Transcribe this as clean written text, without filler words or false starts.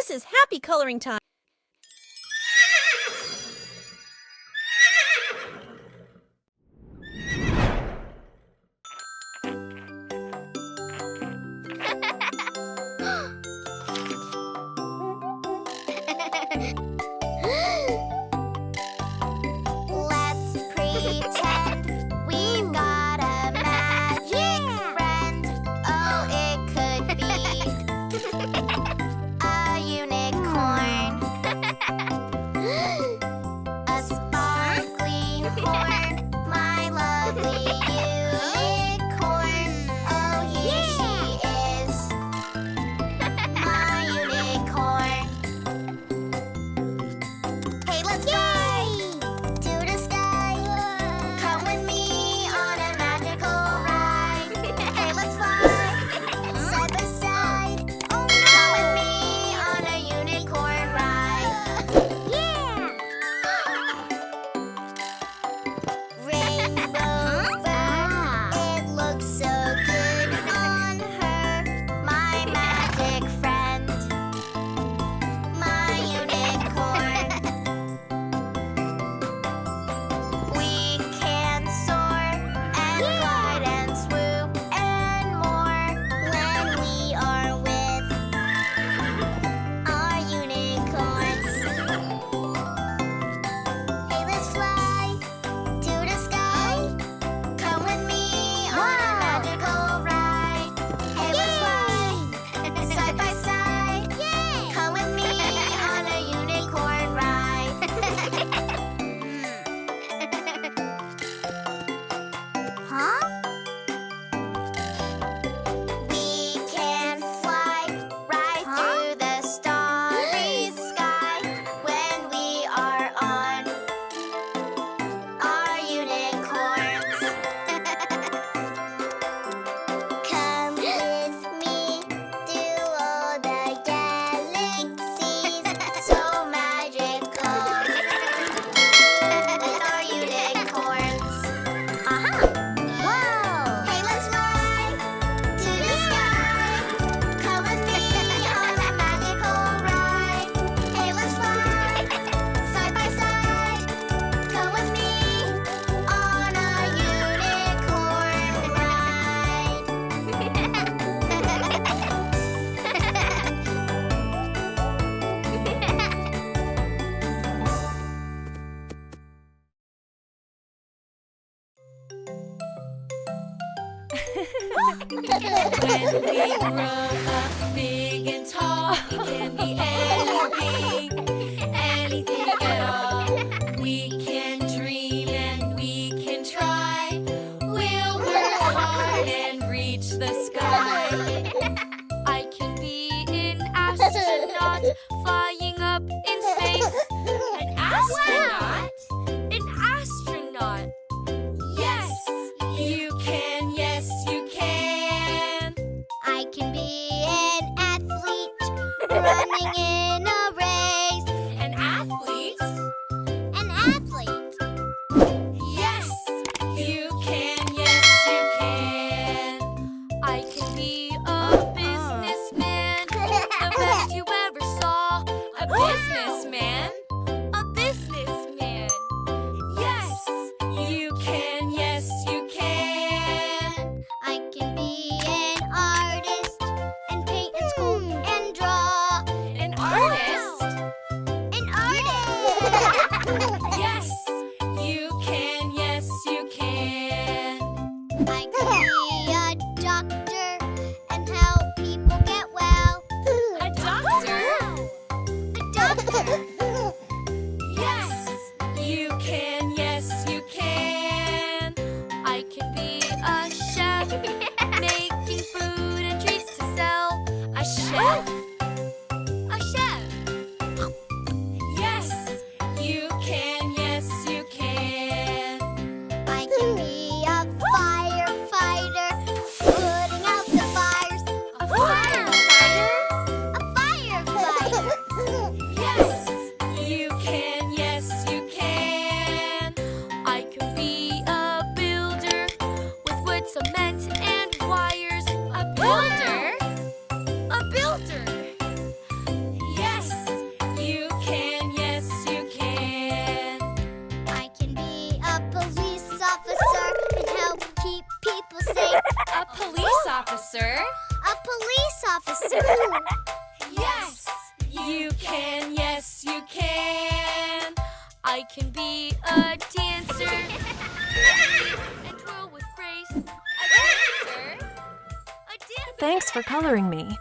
This is happy coloring time. Let's pretend we've got a magic friend. Oh, it could be a unicorn, a sparkling horn, my lovely unicorn. Oh, here she is, my unicorn. Hey, let's fly to the sky. Come with me on a magical ride. Hey, let's fly side by side. Come with me on a unicorn ride. Yeah! Rainbow fur, it looks so good on her. My magic friend, my unicorn. We can soar and glide and swoop and more when we are with our unicorns. Hey, let's fly to the sky. Come with me on a magical ride. Hey, let's fly side by side. Come with me on a unicorn ride. Huh? We can fly right through the starry sky when we are on our unicorns. Come with me through all the galaxies, so magical with our unicorns. Whoa! Hey, let's fly to the sky. Come with me on a magical ride. Hey, let's fly side by side. Come with me on a unicorn When we grow up big and tall, we can be anything at all. We can dream and we can try. We'll work hard and reach the sky. I can be an astronaut flying up in space. An astronaut? An astronaut. Yes, you can. Yes, you can. I can be an athlete running in a race. An athlete? An athlete. Yes, you can. Yes, you can. I can Thanks for coloring me.